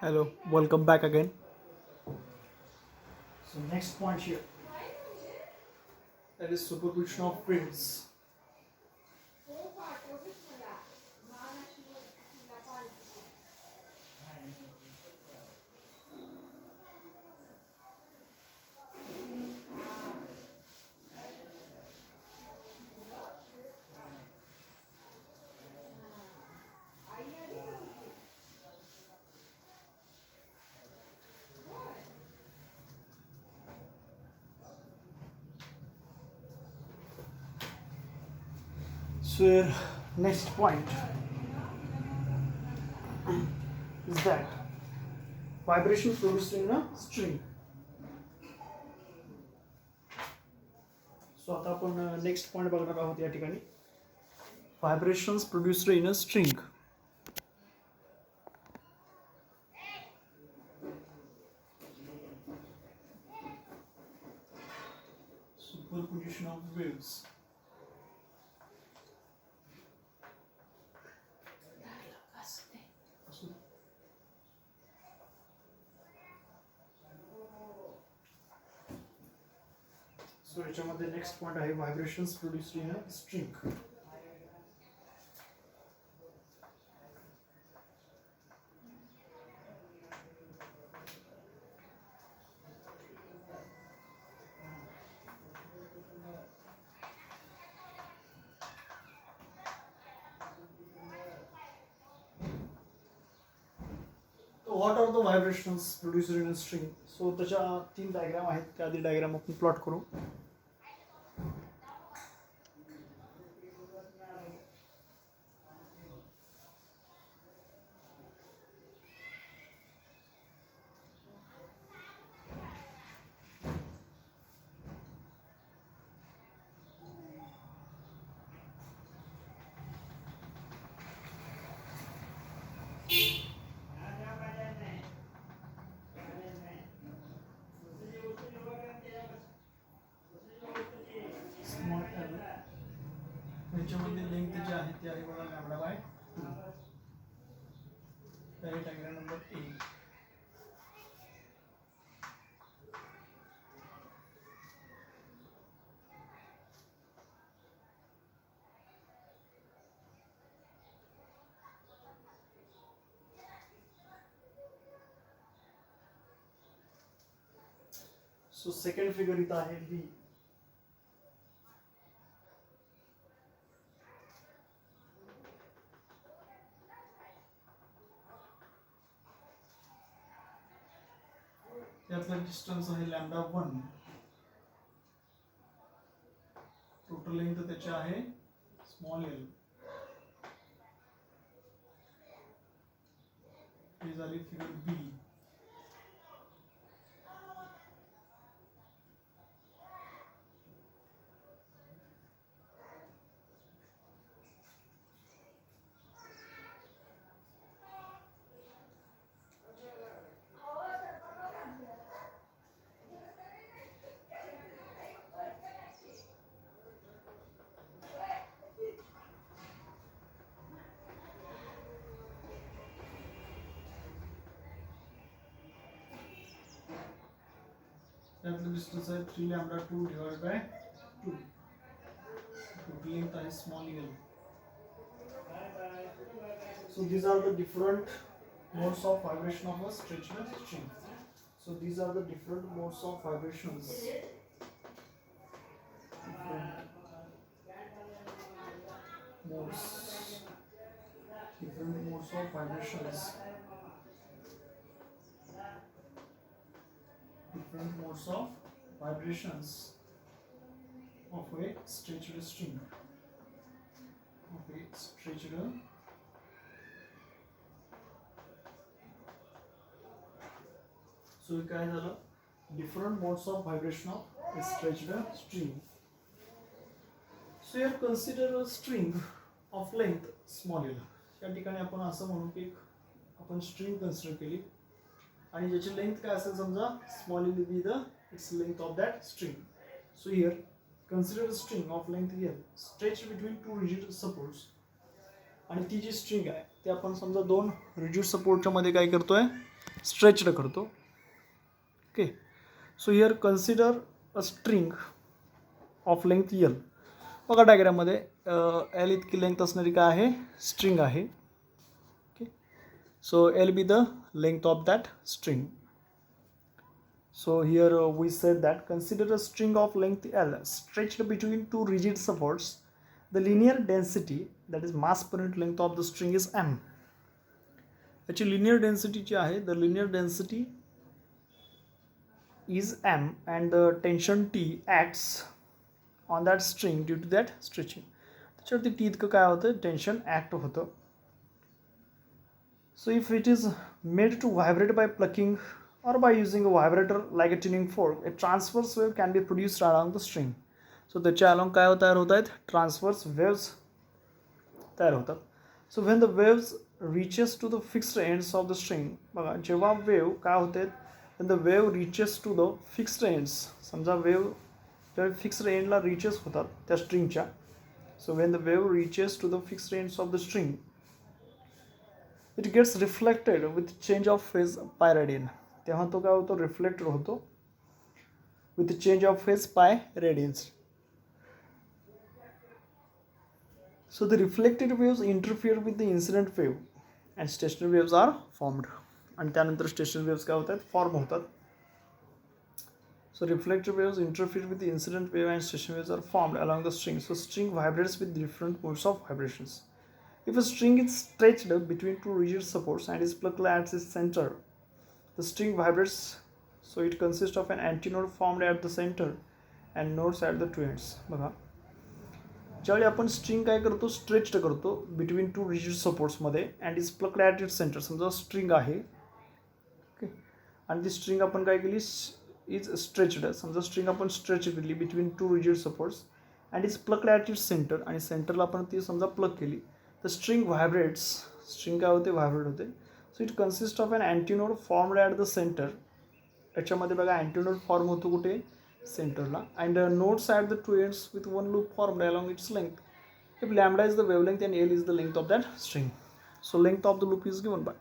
Hello, welcome back again. So next point here, that is superposition of fields. So here, next point is that vibration produced in a string. So आता आपण next point बघणार आहोत या ठिकाणी, vibrations produced in a string. Superposition of waves. So याच्यामध्ये next point आहे vibrations produced in a string. What are the vibrations produced in a string? So त्याच्या तीन डायग्राम आहेत, त्या आधी डायग्राम आपण प्लॉट करू. त्याच्यामध्ये लेंथ जी आहे ती आहे बघा λ/2. तर diagram number 8. So second figure इथं आहे बी. त्यातला डिस्टन्स आहे λ1. टोटल लेंथ त्याची आहे स्मॉल एल. ही झाली फिगर बी. त्यातलं डिस्टन्स आहे 3λ2 डिवाइड बाय 2. टोटल लेंथ आहे small L. So these are the different modes of vibration of a stretched string. So these are the different modes of vibrations. Different modes of vibrations. Different modes of vibrations of a stretched string. So काय झालं, different modes of vibration of a stretched string. So here consider a string of length small l. या ठिकाणी आपण असं म्हणू की आपण string consider केली आणि ज्याची लेंथ काय असेल समजा small L be the its length of that string. So here consider a string of length L stretch between two rigid supports. आणि ती जी स्ट्रिंग आहे ते आपण समजा दोन रिजिड सपोर्टच्या मध्ये काय करतोय, स्ट्रेच्ड करतो. Okay, so here consider a string of length L. बघा डायग्राममध्ये एल इतकी लेंथ असणारी काय आहे, स्ट्रिंग आहे. Okay, so L be the length of that string. So here we said that consider a string of length L stretched between two rigid supports. The linear density, that is mass per unit length of the string, is m. याची linear density जी आहे, the linear density is m and the tension T acts on that string due to that stretching. त्याच्यावरती T इतकं काय होतं, tension act होतं. So if it is made to vibrate by plucking or by using a vibrator like a tuning fork, a transverse wave can be produced along the string. So त्याच्या along काय तयार होत आहेत, transverse waves तयार होतात. So when the waves reaches to the fixed ends of the string, बघा जेव्हा wave काय होते, when the wave reaches to the fixed ends, समजा वेव जेव्हा फिक्स्ड एंडला रिचेस होतात त्या स्ट्रिंगच्या, so when the wave reaches to the fixed ends of the string, it gets reflected with change of phase by radian. तेव्हा तो काय होतो, reflected होतो with change of phase pi radians. So the reflected waves interfere with the incident wave and stationary waves are formed. आणि त्यानंतर stationary waves काय होतात, form होतात. So reflected waves interfere with the incident wave and stationary waves are formed along the string. So string vibrates with different modes of vibrations. If a string is stretched between two rigid supports and is plucked at its center, the string vibrates. So it consists of an antinode formed at the center and nodes at the two ends. बघा ज्यावेळी आपण string काय करतो, stretched करतो between two rigid सपोर्ट्समध्ये and is plucked at it centre. समजा string आहे, okay, आणि ती स्ट्रिंग आपण काय केली, इज स्ट्रेच्ड. समजा स्ट्रिंग आपण स्ट्रेच केली between two rigid supports and is plucked at it centre, आणि सेंटरला आपण ती समजा प्लग केली. The string vibrates. स्ट्रिंग काय होते, व्हायब्रेट होते. So it consist of an antinode formed at the centre. याच्यामध्ये बघा अँटीनोड फॉर्म होतो कुठे, सेंटरला, and nodes at the two ends with one loop formed along its length. If lambda is the wavelength and L is the length of that string. So length of the loop is given by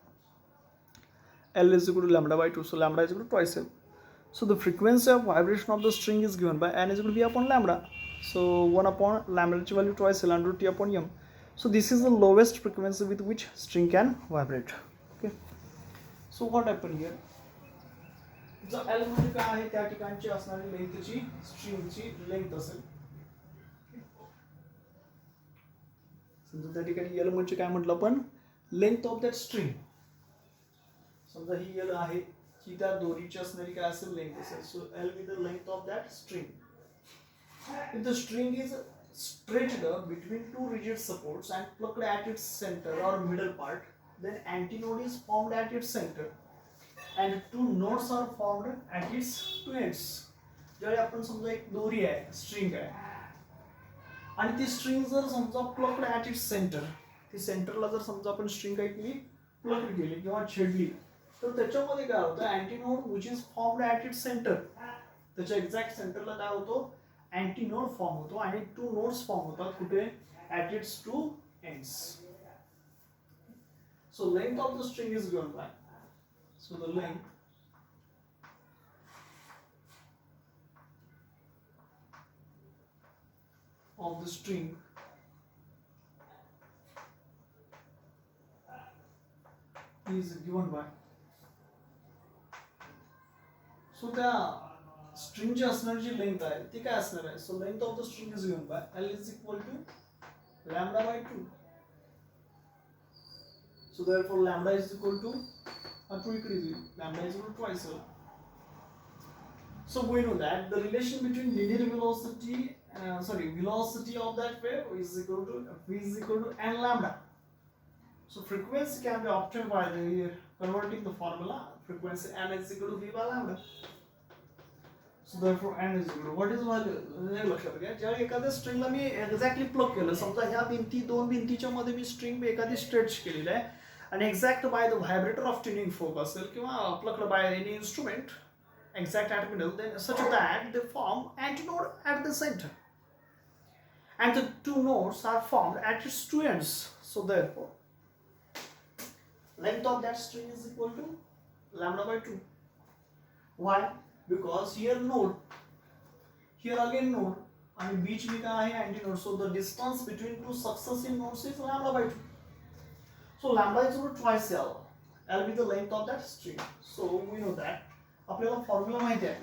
L is equal to lambda by 2. So lambda is equal to twice L. So the frequency of vibration of the string is given by n is equal to b upon lambda. So 1 upon lambda value twice l under t upon m. So this is the lowest frequency with which string can vibrate. Okay. So what happened here? जर L म्हणजे काय आहे, त्या ठिकाणची असणारी लेंथची स्ट्रिंगची length असेल. समजा त्या ठिकाणी L म्हणजे काय म्हटलं आपण, लेंथ ऑफ दॅट स्ट्रिंग. समजा ही L आहे, की त्या दोरीची असणारी काय असेल, लेंथ असेल. सो L with the length of that string. If the string is stretched between two rigid supports and plucked at its center or middle part, then antinode is formed at its center and two nodes are formed at its two ends. ज्यावेळी आपण समजा एक दोरी आहे, string आहे, आणि ती string जर समजा प्लक्ड ॲट इट्स सेंटर, ती सेंटरला जर समजा आपण स्ट्रिंग काय केली, प्लक्ड केली किंवा छेडली, तर त्याच्यामध्ये काय होतं, antinode which is formed at its centre. त्याच्या एक्झॅक्ट सेंटरला काय होतो, अँटीनोड फॉर्म होतो आणि टू नोड्स फॉर्म होतात कुठे, at its two ends. So length of the string is given bye, so the length of the string is given by. So the string ची असणारी जी लेंथ आहे ती काय असणार आहे, सो length of the string is given bye L is equal to lambda by 2. So therefore lambda is equal to 2 इकडे येईल, lambda is equal to twice L. So we know that the relation between linear velocity velocity of that wave is equal to v is equal to n lambda. So frequency can be obtained by converting the formula. Frequency n is equal to v by lambda. So therefore n is equal to what is value, हे लक्षात घ्या. ज्यावेळी एखाद्या स्ट्रिंगला मी exactly plug केलं, समजा ह्या भिंती दोन भिंतीच्या मध्ये मी स्ट्रिंग एखादी स्ट्रेच केलेली आहे आणि exact by the vibrator of tuning fork असेल किंवा plucked by any instrument exact at middle, then such that they form antinode at the center and the two nodes are formed at its two ends. So therefore length of that string is equal to lambda by 2. Why? Because here node, here again node, and बीच में क्या है antinode. So the distance between two successive nodes is lambda by 2. So lambda is equal to twice L. L be the length of that string. So we know that. आपल्याला formula माहिती आहे.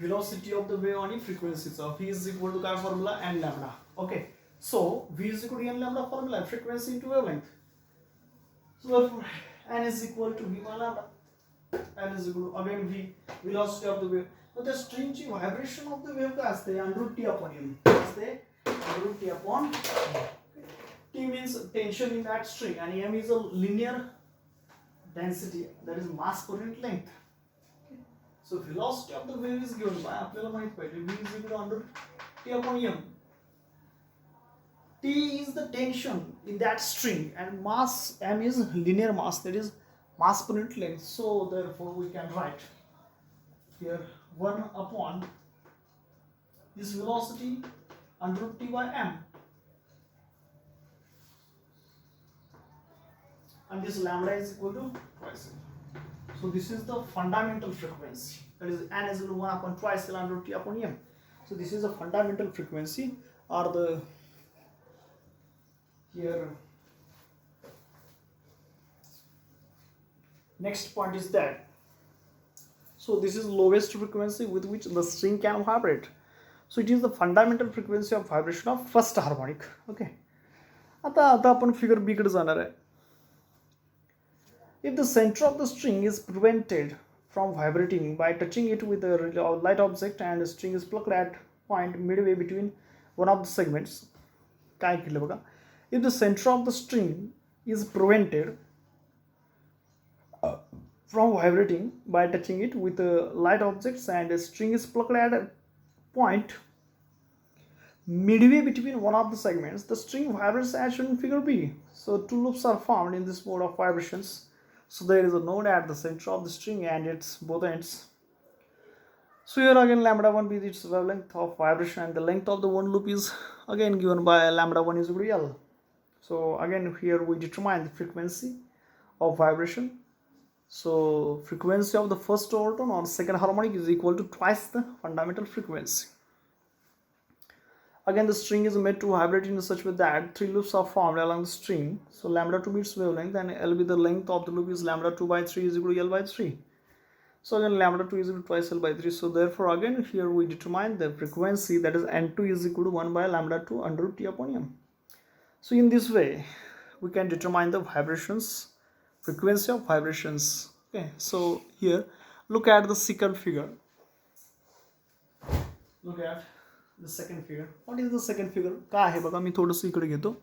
Velocity of the wave आणि frequencyचा v is equal to काय formula n lambda. Okay. So v is equal to n lambda formula, frequency into wavelength. So therefore n is equal to v by lambda. N is equal to again v, velocity of the wave. So the string ची vibration of the wave काय असते? Under t upon m. असते under t upon t means tension in that string and m is a linear density, that is mass per unit length. So velocity of the wave is given by आपल्याला माहित पाहिजे v is equal to under t upon m. T is the tension in that string and mass m is linear mass, that is mass per unit length. So therefore we can write here 1 upon this velocity under t by m, and this lambda is equal to twice L. So this is the fundamental frequency, that is n is equal to 1 upon twice L under t upon m. So this is the fundamental frequency, or the here next point is that, so this is lowest frequency with which the string can vibrate. So it is the fundamental frequency of vibration of first harmonic. Okay, आता आपण figure B कडे जाणार आहे. If the center of the string is prevented from vibrating by touching it with a light object and the string is plucked at point midway between one of the segments, काय केलं बघा, if the center of the string is prevented from vibrating by touching it with light objects and a string is plucked at a point midway between one of the segments, the string vibrates as shown in figure B. So two loops are formed in this mode of vibrations. So there is a node at the center of the string and its both ends. So here again lambda 1 be its wavelength of vibration and the length of the one loop is again given by lambda 1 is equal to L. So again here we determine the frequency of vibration. So frequency of the first overtone or second harmonic is equal to twice the fundamental frequency. Again the string is made to vibrate in such way that three loops are formed along the string. So lambda 2 be its wavelength and L be the length of the loop is lambda 2 by 3 is equal to L by 3. So again lambda 2 is equal to twice L by 3. So therefore again here we determine the frequency, that is n2 is equal to 1 by lambda 2 under root t upon m. So in this way we can determine the vibrations, frequency of vibrations. Okay, so here look at the second figure. Look at the second figure. What is the second figure? काय आहे बघा, मी थोडंसं इकडे घेतो.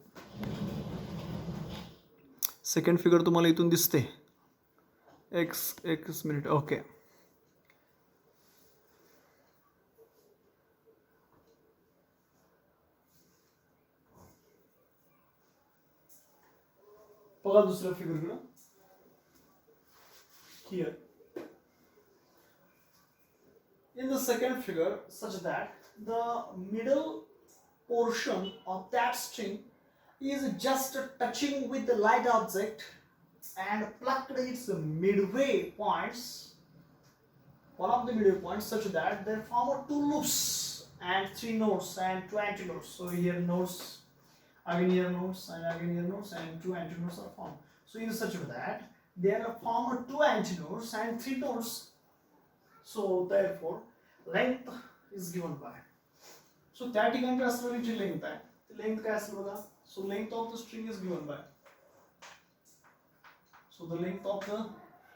Second figure तुम्हाला इथून दिसते. एक मिनिट. ओके, बघा दुसऱ्या फिगरकडे. Here in the second figure, such that the middle portion of that string is just touching with the light object and plucked its midway points, one of the midway points, such that they form two loops and three nodes and two antinodes. So here nodes, again here nodes, and again here nodes, and two antinodes are formed. So in such a way that there are formed two antinodes and three nodes. So therefore length is given by. So त्या ठिकाणी असलेली जी length आहे, ती length काय असेल बघा. So length of the string is given by. So the length of the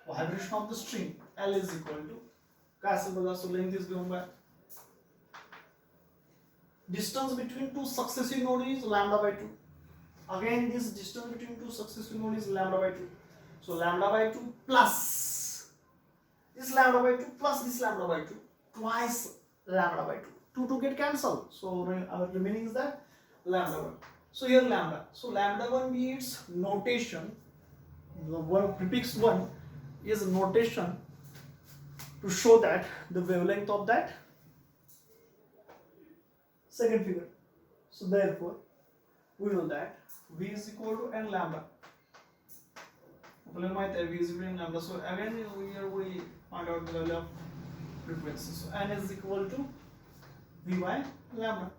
vibration of the string L is equal to काय असेल बघा. So length is given by. Distance between two successive nodes is lambda by 2. Again this distance between two successive nodes is lambda by 2. So lambda by 2 plus this lambda by 2 plus this lambda by 2, twice lambda by 2. 2 get cancelled. So our remaining is that lambda 1. So here lambda. So lambda 1 be its notation. The one prefix 1 is notation to show that the wavelength of that second figure. So therefore we know that V is equal to n lambda. आपल्याला माहित आहे v is equal to lambda. So again here we find out the value of frequency. So n is equal to v by lambda.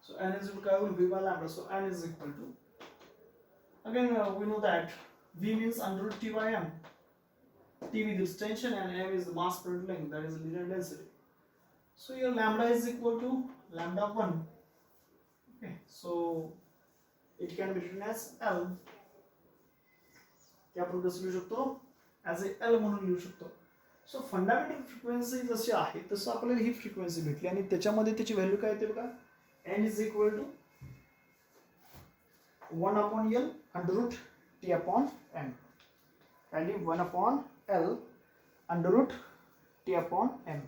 So n is equal to v by lambda. So n is equal to, again we know that v means under root t by m. T with its tension and m is the mass per unit length, that is linear density. So here lambda is equal to lambda 1. Okay, so it can be written as L. ते आपण कसं लिहू शकतो, as A L म्हणून लिहू शकतो. सो fundamental frequency जशी आहे तसं आपल्याला ही फ्रिक्वेन्सी भेटली आणि त्याच्यामध्ये त्याची व्हॅल्यू काय येते बघा, n is equal to 1/L under root t/m. आणि 1/L under root t/m.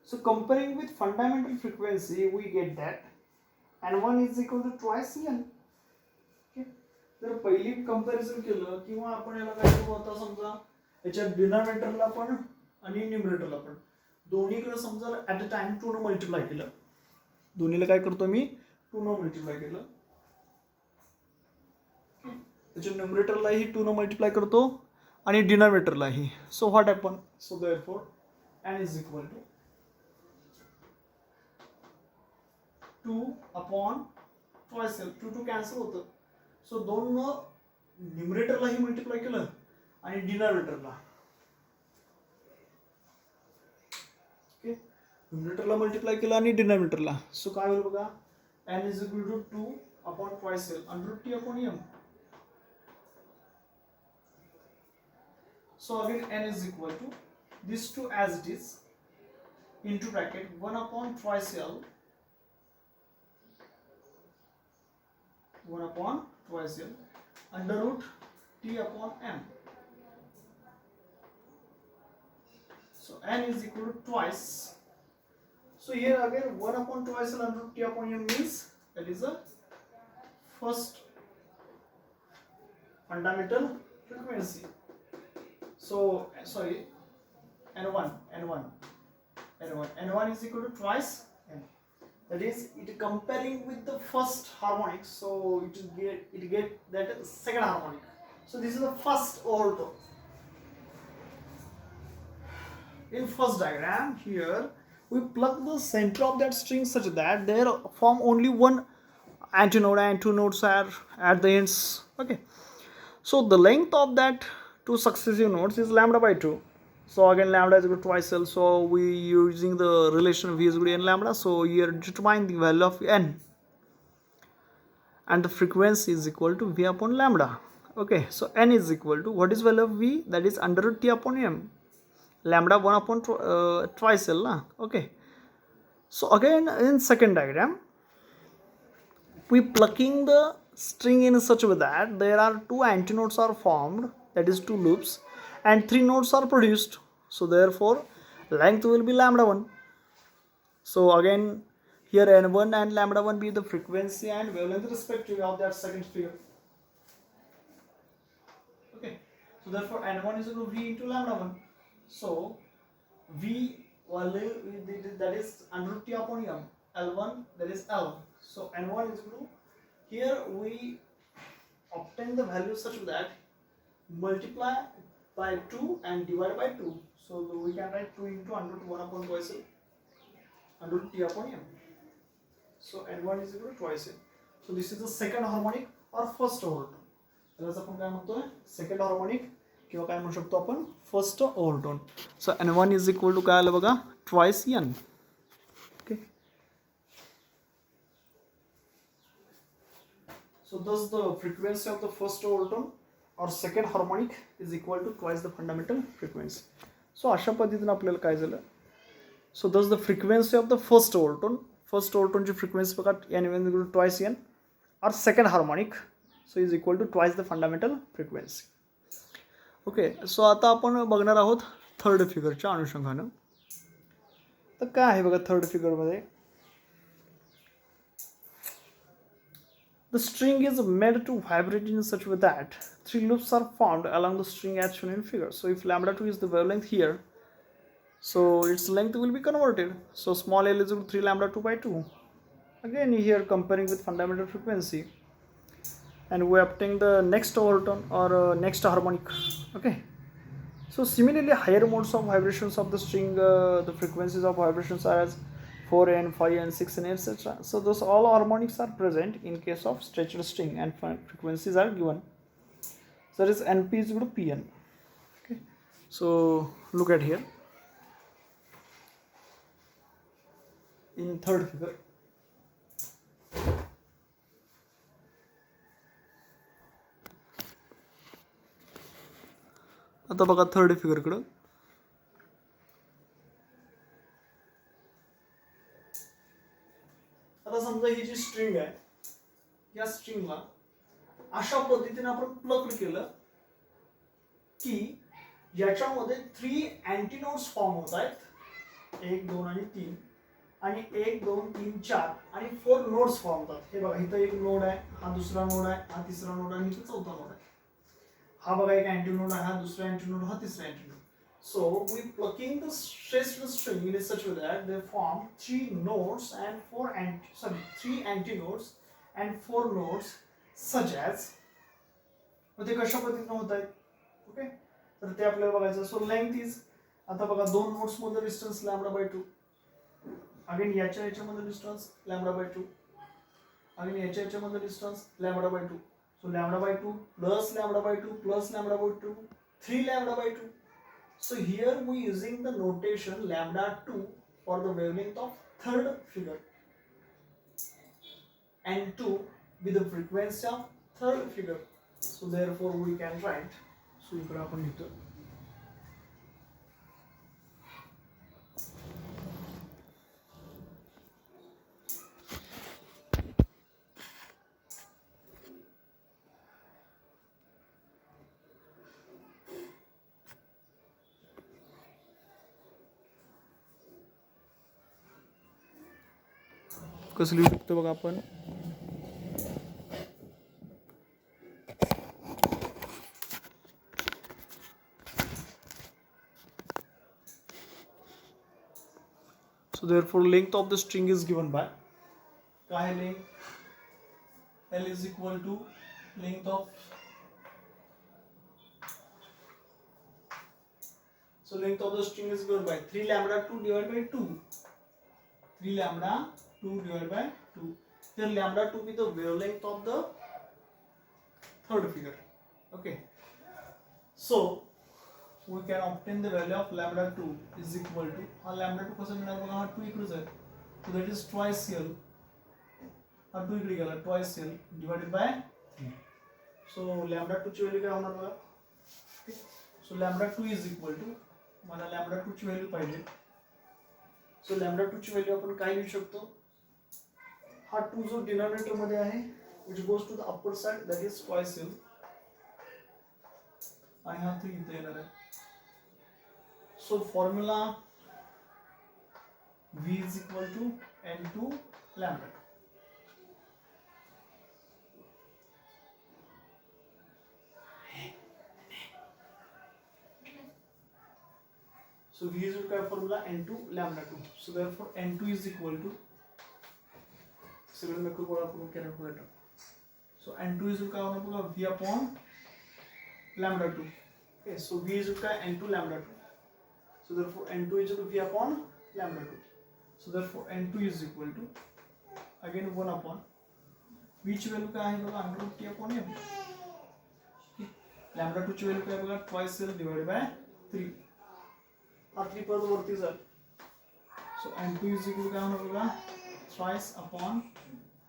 So comparing with fundamental frequency, we get that n1 is equal to twice n. Okay. जर पहिली कंपॅरिझन केलं किंवा आपण याला काय करू, आता समजा याच्या डिनॉमिनेटरला पण आणि न्यूमरेटरला पण दोन्हीकडे समजा ॲट अ टाइम 2 ने मल्टिप्लाय केलं. दोन्हीला काय करतो मी 2 ने मल्टिप्लाय केलं. त्याच्या न्यूमरेटरलाही 2 ने मल्टिप्लाय करतो आणि डिनॉमिनेटरलाही. So what happen, so therefore n is equal to 2/2 L. 2 cancel होतं. सो दोन न्यूमरेटरलाही मल्टिप्लाय केलं आणि डिनॉमिनेटरला, ओके, न्यूमरेटरला मल्टिप्लाय केलं आणि डिनॉमिनेटरला. सो काय होईल बघा, n is equal to 2/2 L under root t/m. So again n is equal to these two as it is into bracket 1/2 L 1/2 L under root t/m. So n is equal to twice. So here again 1/2 L under root t/m means that is the first fundamental frequency. So sorry, n1 is equal to twice n. That is it comparing with the first harmonic. So it get that second harmonic. So this is the first overtone. In first diagram here we plug the center of that string such that there form only one antinode and two nodes are at the ends. Okay, so the length of that two successive nodes is lambda by 2. So again lambda is equal to twice L. So we using the relation v is equal to n lambda. So here determine the value of n and the frequency is equal to v upon lambda. Okay, so n is equal to what is value of v, that is under root t/m. Lambda 1/2 L na? Okay, so again in second diagram we plucking the string in such a way that there are two antinodes are formed, that is two loops, and three nodes are produced. So therefore length will be lambda 1. So again here n1 and lambda 1 be the frequency and wavelength respective of that second figure. Okay, so therefore n1 is equal to v into lambda 1. So v that is under root t/m, L1 that is L. So n1 is equal to, here we obtain the value such that multiply by 2 and divide by 2. So we can write 2 into under root 1/2 L under root t/m. So n1 is equal to twice L. So this is the second harmonic or first overtone. त्यालाच आपण काय म्हणतोय, second harmonic किंवा काय म्हणू शकतो आपण first overtone. So n1 is equal to काय आलं बघा, twice n. Okay, so thus the frequency of the first overtone or second harmonic is equal to twice the fundamental frequency. So अशा पद्धतीने आपल्याला काय झालं, so thus the frequency of the first overtone ची frequency बघा n is equal to twice n or second harmonic so is equal to twice the fundamental frequency. Okay, so आता आपण बघणार आहोत थर्ड फिगरच्या अनुषंगानं. तर काय आहे बघा third फिगरमध्ये, the string is made to vibrate in such a way that three loops are formed along the string as shown in figure. So if lambda 2 is the wavelength here, so its length will be converted. So small l is equal to 3 lambda 2 by 2. Again here comparing with fundamental frequency, and we obtain the next overtone or next harmonic. Okay, so similarly higher modes of vibrations of the string, the frequencies of vibrations are as 4n, 5n, 6n, etc. So those all harmonics are present in case of stretched string and frequencies are given. So that is np is equal to pn. Okay, so look at here in third figure. आता बघा third फिगरकडं. आता समजा ही जी string आहे, या स्ट्रिंगला अशा पद्धतीने आपण plug केलं की याच्यामध्ये 3 अँटीनोड्स फॉर्म होत आहेत, 1, 2 आणि 3, आणि 1, 2, 3, 4 आणि 4 नोड्स फॉर्म होतात. हे बघा इथं एक नोड आहे, हा दुसरा नोड आहे, हा तिसरा नोड आणि इथं चौथा नोड आहे. हा बघा एक अँटीनोड आहे, हा दुसरा अँटीनोड, हा तिसरा antinode. So we plucking the stretched string in such a way that they form 3 nodes and 3 antinodes and 4 nodes such as. ते कशा पद्धतीने होत आहेत. ओके, तर ते आपल्याला बघायचं. सो लेंथ इज, आता बघा 2 नोड्स मध्ये डिस्टन्स λ/2, अगेन याच्यामध्ये डिस्टन्स λ/2, अगेन याच्यामध्ये distance λ/2. So λ/2 plus λ/2 plus λ/2, 3 λ/2. So here we using the notation λ2 for the wavelength of third figure and 2 with the frequency of third figure. So therefore we can write. So इकडे आपण लिहितो कसं लिहू शकतो बघा आपण. So therefore length of the string is given by काय है length, L is equal to length of, so length of the string is given by 3 λ2 divided by 2, 3 λ2 divided by 2. Here λ2 be the wavelength of the third figure. Okay, so we can obtain the value of λ2 is equal to, हा λ2 कसं मिळणार बघा, हा 2 इकडेच आहे, so that is twice L, हा 2 इकडे गेला, twice L divided by 3. so λ2 ची व्हॅल्यू काय होणार बघा. so λ2 is equal to, मला λ2 ची व्हॅल्यू पाहिजे. so λ2 ची व्हॅल्यू आपण काय लिहू शकतो, हा 2 जो डिनॉमिनेटर मध्ये आहे which goes to the upper side, that is twice L, आणि हा 3 इथे येणार आहे. So formula V is equal to N2 λ2. So V is equal to formula N2 λ2. So therefore N2 is equal to, civil में कोई बड़ा proof calculator. So N2 is equal to V upon λ2. Okay, so V is equal to N2 λ2. So therefore N2 is equal to V upon λ2. So therefore N2 is equal to, again 1 upon, which value का है बघा under root T upon M. λ2 ची value काय बघा twice L divided by 3. हा 3 पद वरती जाईल. So N2 is equal to काय होणार बघा twice upon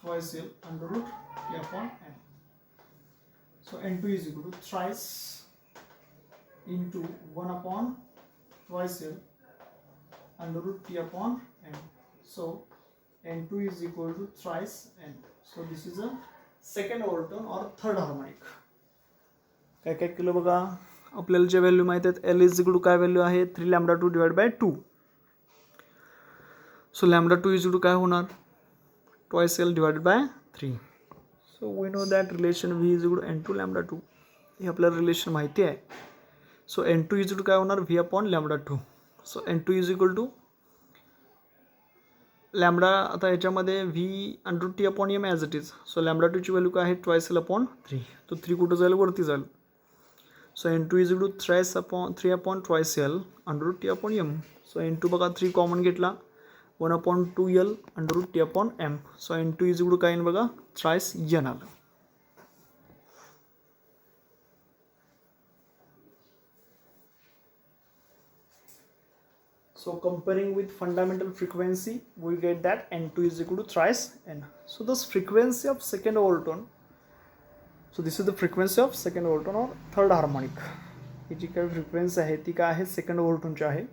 twice L under root T upon M. So N2 is equal to thrice into 1 upon twice L under root T upon N. So N2 is equal to thrice N. So this is a second overtone or third harmonic. काय काय केलं बघा, आपल्याला जे value माहित आहेत, L is equal to काय value आहे 3 λ2 divided by 2. So λ2 is equal to काय होणार twice L divided by 3. So we know that relation V is equal to N2 λ2. हे आपल्याला रिलेशन माहिती आहे. So N2 is equal to काय होणार V upon λ2. So N2 is equal to lambda आता याच्यामध्ये V under T upon M as it is. So lambda टूची value काय आहे ट्वाईस एल अपॉन 3. तो 3 कुठं जाईल वरती जाईल. So N two is two 3 upon twice L under T upon M. So N two बघा 3 कॉमन घेतला 1 upon 2 L under T upon M. So N two is two काय येईल बघा थ्राईस एन आलं. So comparing with fundamental frequency, we get that n2 is equal to thrice n. So this frequency of second overtone. So this is the frequency of second overtone or third harmonic. ही जी काही frequency आहे ती काय आहे second overtone ची आहे.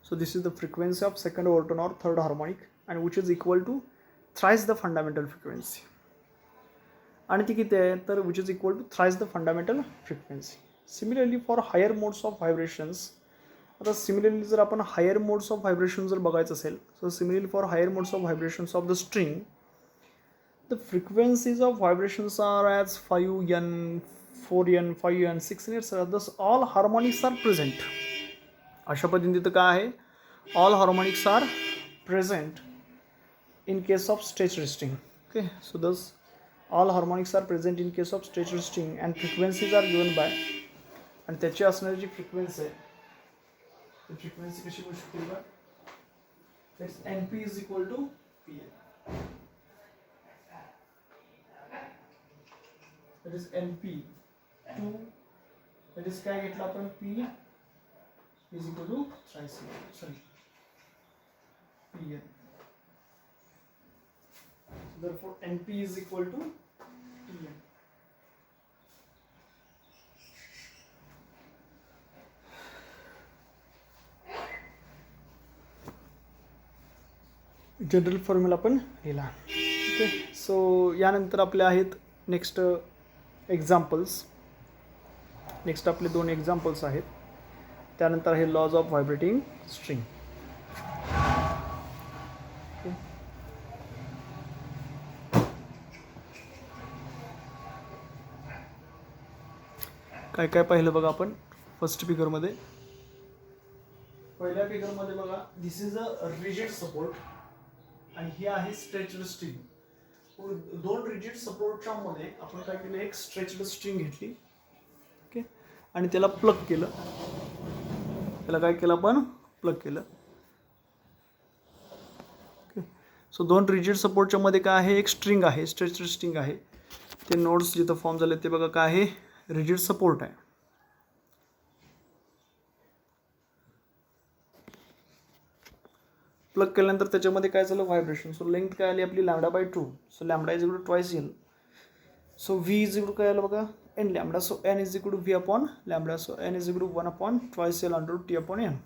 So this is the frequency of second overtone or third harmonic and which is equal to thrice the fundamental frequency. आणि ती किती आहे तर which is equal to thrice the fundamental frequency. Similarly for higher modes of vibrations. आता similarly जर आपण higher modes of vibration जर बघायचं असेल so similarly for higher modes of vibrations of the string the frequencies of vibrations are as 5n 4n 5n 6n etc. Thus all harmonics are present. अशा पद्धतीने तिथं काय आहे all harmonics are present in case of stage resting. Okay so thus all harmonics are present in case of stage resting and frequencies are given by आणि त्याची असणारी जी frequency आहे the frequency कशी मिळू शकते बघा that's np is equal to pn. that is np 2 that is काय घेतला आपण p is equal to thrice sorry pn. so therefore np is equal to pn. General formula पण लिहिला. ओके सो यानंतर आपले आहेत नेक्स्ट एक्झाम्पल्स. नेक्स्ट आपले 2 examples आहेत. त्यानंतर आहे लॉज ऑफ व्हायब्रेटिंग स्ट्रिंग. काय काय पाहिलं बघा आपण फर्स्ट फिगरमध्ये. पहिल्या फिगरमध्ये बघा this is a rigid support आणि ही आहे स्ट्रेच्ड स्ट्रिंग. 2 रिजिड सपोर्टच्या मध्ये आपण काय केलं एक स्ट्रेच्ड स्ट्रिंग घेतली. ओके आणि त्याला प्लग केलं. त्याला काय केलं आपण प्लग केलं. ओके सो 2 रिजिड सपोर्टच्या मध्ये काय आहे एक स्ट्रिंग आहे स्ट्रेच्ड स्ट्रिंग आहे. ते नोड्स जिथं फॉर्म झाले ते बघा काय आहे रिजिड सपोर्ट आहे. प्लग केल्यानंतर त्याच्यामध्ये काय झालं व्हायब्रेशन. सो लेंथ काय आली आपली λ/2. So lambda is equal to twice L. So V is equal to काय आलं बघा N lambda. So N is equal to V upon lambda. So N is equal to 1 upon twice L under T upon N.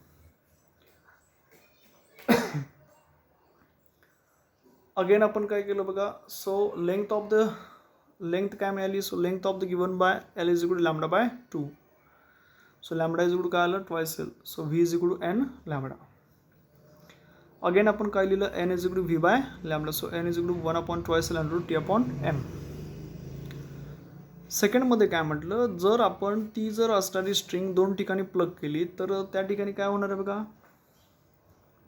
Again आपण काय केलं बघा so length काय मिळाली. So length of the given by L is equal to λ/2. So lambda is equal to काय आलं twice L. So V is equal to N lambda. Again आपण काय लिहिलं N is equal to V by lambda. So N is equal to 1 upon twice L under T upon M. सेकंडमध्ये काय म्हटलं जर आपण ती जर असणारी स्ट्रिंग 2 ठिकाणी प्लग केली तर त्या ठिकाणी काय होणार आहे बघा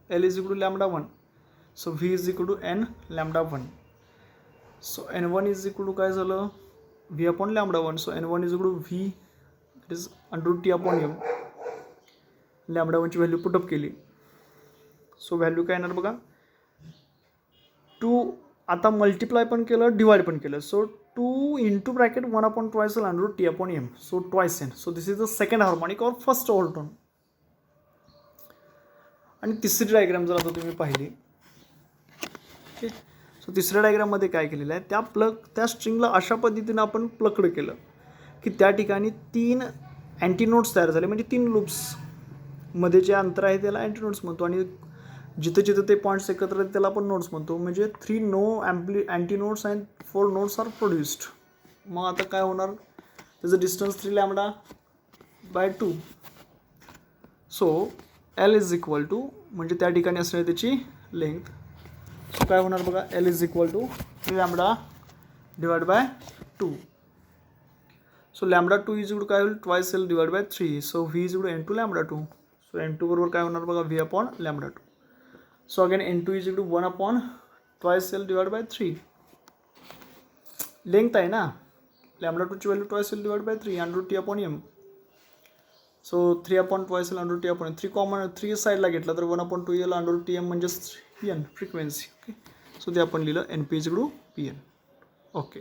L is equal to λ1. So V is equal to N λ1. So n1 is equal to काय झालं V upon λ1. So n1 is equal to V it is under T upon M. λ1ची व्हॅल्यू पुटअप केली. So value काय येणार बघा 2. आता multiply पण केलं डिवाइड पण केलं. So 2 into bracket 1 upon twice L under T upon M. So twice N. So this is the second harmonic और फर्स्ट ओव्हरटोन. आणि तिसरी डायग्राम जर आता तुम्ही पाहिली ओके सो तिसऱ्या डायग्राममध्ये काय केलेलं आहे त्या स्ट्रिंगला अशा पद्धतीनं आपण प्लगड केलं की त्या ठिकाणी 3 अँटीनोड्स तयार झाले. म्हणजे 3 लूप्स मध्ये जे अंतर आहे त्याला अँटीनोड्स म्हणतो आणि जिथं जिथं ते पॉईंट्स एकत्र आहेत त्याला आपण नोड्स म्हणतो. म्हणजे 3 antinodes and 4 nodes are produced. मग आता काय होणार त्याचं distance 3 λ/2. So L is equal to म्हणजे त्या ठिकाणी असणारी त्याची लेंथ. सो काय होणार बघा L is equal to 3 λ divide by 2. So λ2 is equal काय होईल twice L divide by 3. So V is equal n2 λ2. So n2 बरोबर काय होणार बघा V upon λ2. So again N2 is equal to 1 upon twice L divide by 3. Length आहे ना, λ2ची value twice L divide by 3 under T upon M. So 3 upon twice L under T upon 3 common 3 साईडला घेतला तर 1 upon 2 L under T M म्हणजेच N frequency. Okay, so ते आपण लिहिलं NP is equal to PN. Okay.